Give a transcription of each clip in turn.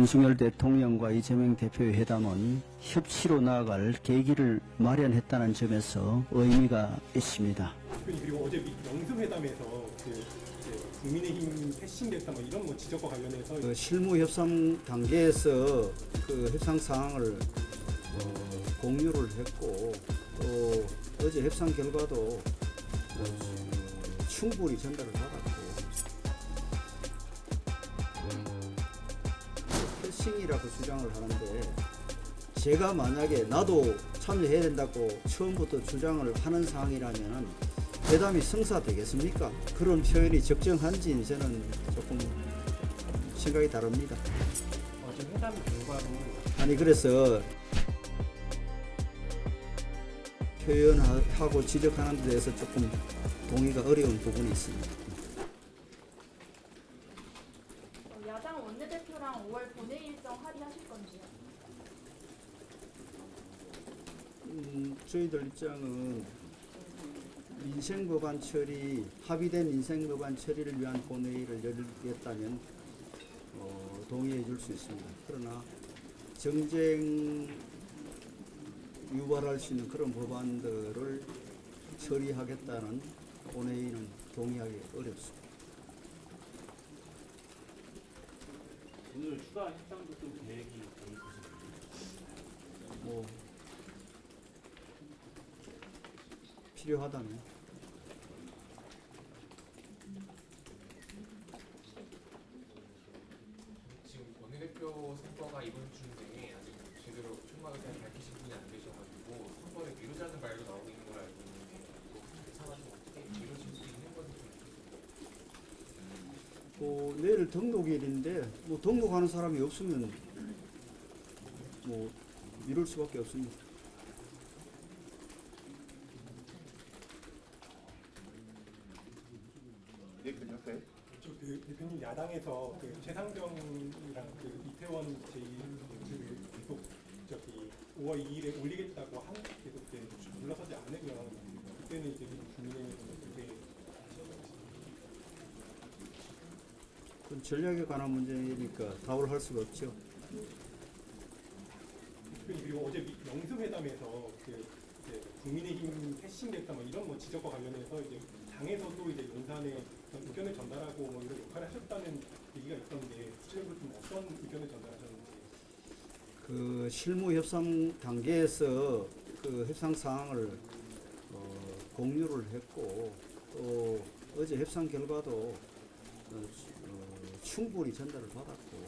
윤석열 대통령과 이재명 대표의 회담은 협치로 나아갈 계기를 마련했다는 점에서 의미가 있습니다. 그리고 어제 영수회담에서 국민의힘 패싱됐다 뭐 이런 지적과 관련해서 실무 협상 단계에서 그 협상 사항을 공유를 했고 또 어제 협상 결과도 충분히 전달을 받았고 패싱이라고 주장을 하는데 제가 만약에 나도 참여해야 된다고 처음부터 주장을 하는 사항이라면 회담이 성사되겠습니까? 그런 표현이 적정한지 저는 조금 생각이 다릅니다. 어제 회담 결과로 아니 그래서 표현하고 지적하는 데 대해서 조금 동의가 어려운 부분이 있습니다. 야당 원내대표랑 5월 본회의 일정 합의하실 건지요? 저희들 입장은 민생법안 처리, 합의된 민생법안 처리를 위한 본회의를 열겠다면 동의해 줄 수 있습니다. 그러나 정쟁 유발할 수 있는 그런 법안들을 처리하겠다는 본회의는 동의하기 어렵습니다. 오늘 추가 협상도 또 계획이 돼 있으신가요? 뭐 필요하다면. 지금 원내대표 선거가 이번 주인데 아직 제대로 총각을 잘 밝히신 분이 안 계셔가지고 선거를 미루자는 말도 나오고 있는 걸 알고 있는데 또 상황이 어떻게 미뤄질 수 있는 건지 내일 등록일인데 뭐 등록하는 사람이 없으면 뭐 미룰 수밖에 없습니다. 대표님 야당에서 최상병이랑 이태원 계속 5월 2일에 올리겠다고 계속 물러서지 않으면 그때는 이제 국민의힘에서 그건 전략에 관한 문제니까 답을 할 수가 없죠. 그리고 어제 영수회담에서 국민의힘 패싱됐다 뭐 이런 지적과 관련해서 이제 당에서도 이제 용산에 의견을 전달하고 뭐 이런 역할을 하셨다는 얘기가 있던데 구체적으로 좀 어떤 의견을 전달하셨는지. 그 실무 협상 단계에서 그 협상 사항을 공유를 했고 또 어제 협상 결과도 충분히 전달을 받았고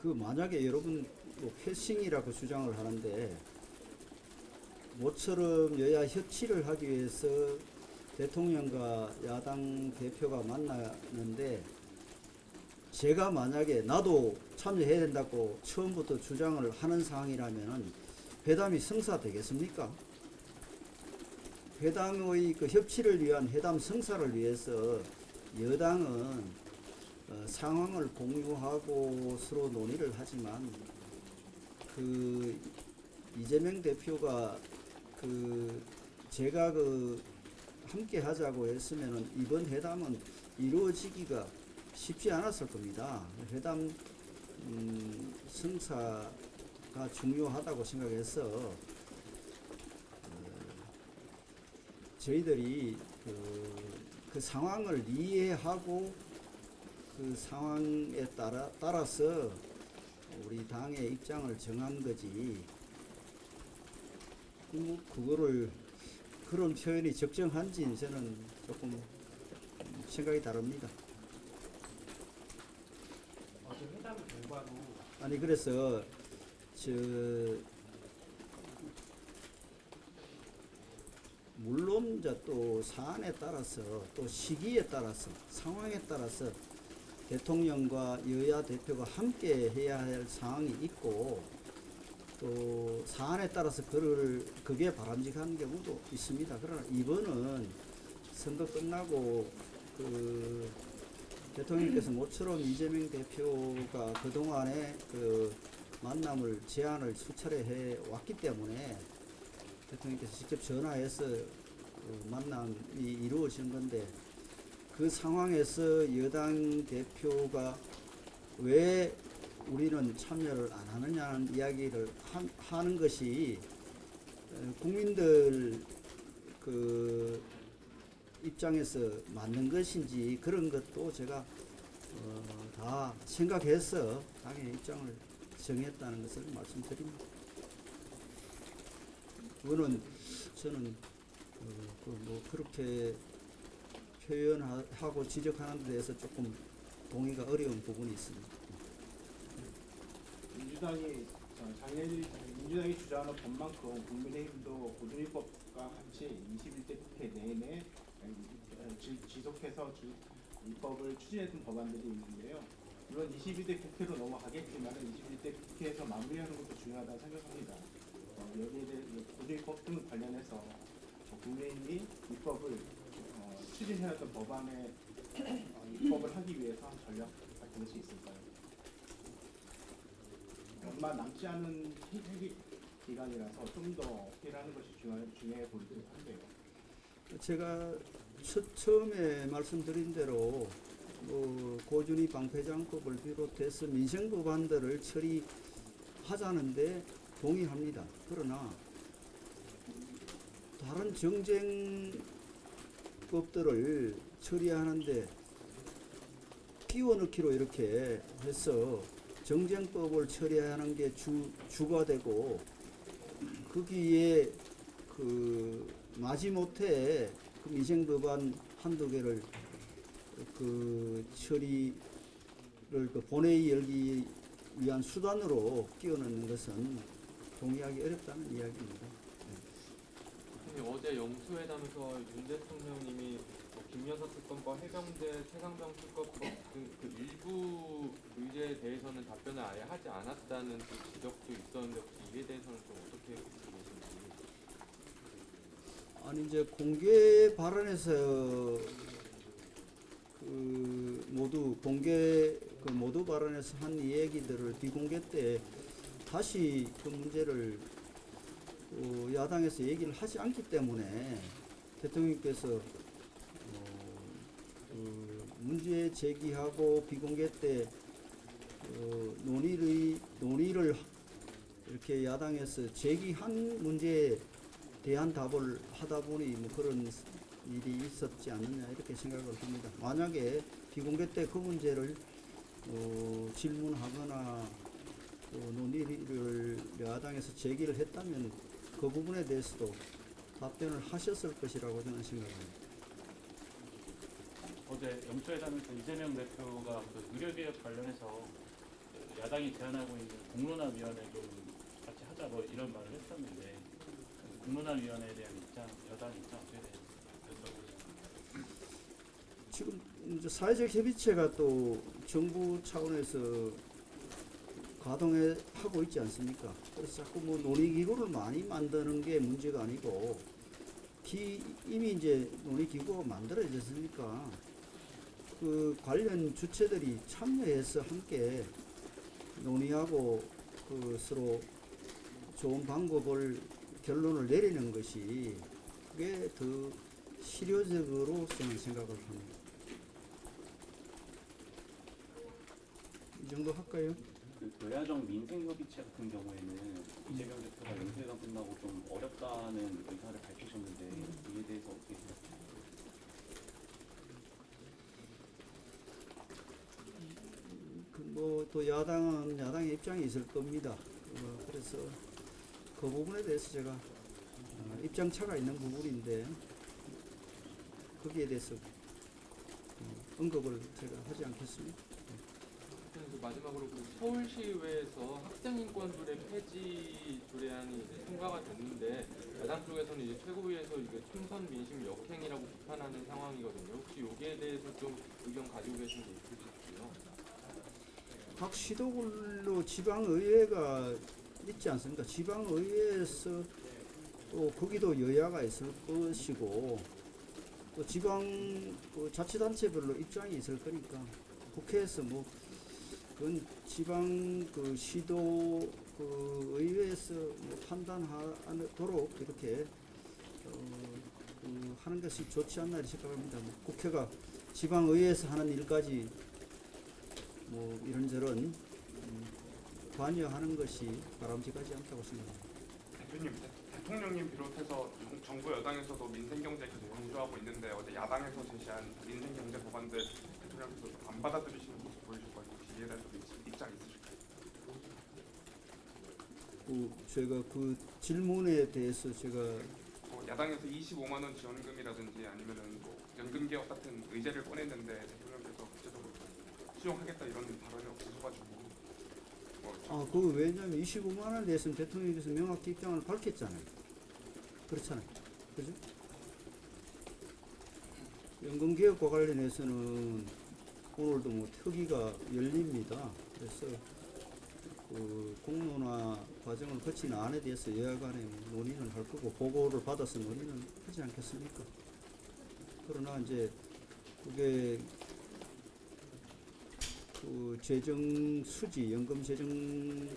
그 만약에 여러분 뭐 패싱이라고 주장을 하는데 모처럼 여야 협치를 하기 위해서 대통령과 야당 대표가 만나는데 제가 만약에 나도 참여해야 된다고 처음부터 주장을 하는 상황이라면 회담이 성사되겠습니까? 회담의 그 협치를 위한 회담 성사를 위해서 여당은 상황을 공유하고 서로 논의를 하지만 그 이재명 대표가 제가 함께 하자고 했으면은 이번 회담은 이루어지기가 쉽지 않았을 겁니다. 회담 성사가 중요하다고 생각해서 저희들이 그 상황을 이해하고 그 상황에 따라서 우리 당의 입장을 정한 거지. 그거를 그런 표현이 적정한지 저는 조금 생각이 다릅니다. 어제 회담 결과로 아니 그래서 물론 이제 또 사안에 따라서 또 시기에 따라서 상황에 따라서 대통령과 여야 대표가 함께 해야 할 상황이 있고 또 사안에 따라서 그게 바람직한 경우도 있습니다. 그러나 이번은 선거 끝나고 대통령께서 모처럼 이재명 대표가 그동안에 만남을 제안을 수차례 해 왔기 때문에 대통령께서 직접 전화해서 만남이 이루어진 건데 그 상황에서 여당 대표가 왜 우리는 참여를 안 하느냐는 이야기를 하는 것이 국민들 그 입장에서 맞는 것인지 그런 것도 제가 다 생각해서 당의 입장을 정했다는 것을 말씀드립니다. 그거는 저는 뭐 그렇게 표현하고 지적하는 데 대해서 조금 동의가 어려운 부분이 있습니다. 민주당이 주장하는 법만큼 국민의힘도 고준위법과 같이 21대 국회 내내 지속해서 입법을 추진했던 법안들이 있는데요. 물론 22대 국회로 넘어가겠지만 21대 국회에서 마무리하는 것도 중요하다고 생각합니다. 여기에 대해 고준위법 등 관련해서 국민의힘이 입법을 추진해왔던 법안에 입법을 하기 위해서 전략 같은 것이 있을까요? 얼마 남지 않은 회기 기간이라서 좀 더 어필하는 것이 중요해 보이기도 한데요. 제가 처음에 말씀드린 대로 고준위 방패장법을 비롯해서 민생 법안들을 처리하자는데 동의합니다. 그러나 다른 정쟁법들을 처리하는데 끼워 넣기로 이렇게 해서 정쟁법을 처리하는 게 주가 되고 거기에 그 마지못해 그 민생 법안 한두 개를 그 처리를 그 본회의 열기 위한 수단으로 끼워 넣는 것은 동의하기 어렵다는 이야기입니다. 근데 어제 영수회담에서 윤 대통령님이 김여사 특검과 해병대 최강병 특검법 등 그 일부 의제에 대해서는 답변을 아예 하지 않았다는 그 지적도 있었는데 혹시 이에 대해서는 좀 어떻게 보시는지? 아니 이제 공개 발언에서 그 모두 발언에서 한 얘기들을 비공개 때 다시 그 문제를 야당에서 얘기를 하지 않기 때문에 대통령께서 문제 제기하고 비공개 때 논의를 이렇게 야당에서 제기한 문제에 대한 답을 하다 보니 뭐 그런 일이 있었지 않느냐 이렇게 생각을 합니다. 만약에 비공개 때 그 문제를 질문하거나 논의를 야당에서 제기를 했다면 그 부분에 대해서도 답변을 하셨을 것이라고 저는 생각합니다. 어제 영수회담에서 이재명 대표가 그 의료개혁 관련해서 야당이 제안하고 있는 공론화위원회 좀 같이 하자 뭐 이런 말을 했었는데 공론화위원회에 대한 여당 입장 어떻게 되는지 여쭤보겠습니다. 지금 이제 사회적 협의체가 또 정부 차원에서 가동하고 있지 않습니까? 그래서 자꾸 뭐 논의기구를 많이 만드는 게 문제가 아니고 이미 이제 논의기구가 만들어졌으니까 그 관련 주체들이 참여해서 함께 논의하고 그 서로 좋은 방법을 결론을 내리는 것이 그게 더 실효적으로 저는 생각을 합니다. 이 정도 할까요? 그 교야정 민생협의체 같은 경우에는 이재명 대표가 영수회담 끝나고 좀 어렵다는 의사를 밝히셨는데 이에 대해서 어떻게 생각하세요? 뭐 또 야당은 야당의 입장이 있을 겁니다. 그래서 그 부분에 대해서 제가 입장 차가 있는 부분인데 거기에 대해서 언급을 제가 하지 않겠습니다. 마지막으로 그 서울시의회에서 학생인권조례 폐지 조례안이 이제 통과가 됐는데 야당 쪽에서는 이제 최고위에서 이게 총선 민심 역행이라고 비판하는 상황이거든요. 혹시 여기에 대해서 좀 의견 가지고 계신 게 있으실지요? 각 시도별로 지방의회가 있지 않습니까? 지방의회에서 또 거기도 여야가 있을 것이고 또 지방 그 자치단체별로 입장이 있을 거니까 국회에서 뭐 그건 지방 그 시도 그 의회에서 뭐 판단하도록 이렇게 그 하는 것이 좋지 않나 이렇게 생각합니다. 뭐 국회가 지방의회에서 하는 일까지 뭐 이런저런 관여하는 것이 바람직하지 않다고 생각합니다. 대표님, 대통령님 비롯해서 정부 여당에서도 민생경제 계속 강조하고 있는데 어제 야당에서 제시한 민생경제 법안들 대통령께서 안 받아들이시는 모습 보이셔가지고 이에 대해서 입장 있으실까요? 제가 그 질문에 대해서 제가 뭐 야당에서 25만 원 지원금이라든지 아니면은 뭐 연금개혁 같은 의제를 꺼냈는데 대통령께서 구체적으로 수용하겠다 이런 발언이 없으셔가지고 그 왜냐하면 25만 원에 대해서는 대통령께서 명확히 입장을 밝혔잖아요. 그렇잖아요. 그죠? 연금개혁과 관련해서는 오늘도 뭐 특위가 열립니다. 그래서 그 공론화 과정을 거친 안에 대해서 여야 간에 논의는 할 거고 보고를 받아서 논의는 하지 않겠습니까? 그러나 이제 그게 그 재정 수지, 연금 재정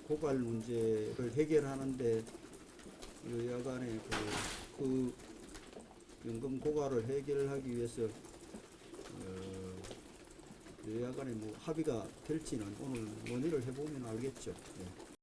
고갈 문제를 해결하는데 여야 간에 그 연금 고갈을 해결하기 위해서 여야 간에 뭐 합의가 될지는 오늘 논의를 해보면 알겠죠. 예.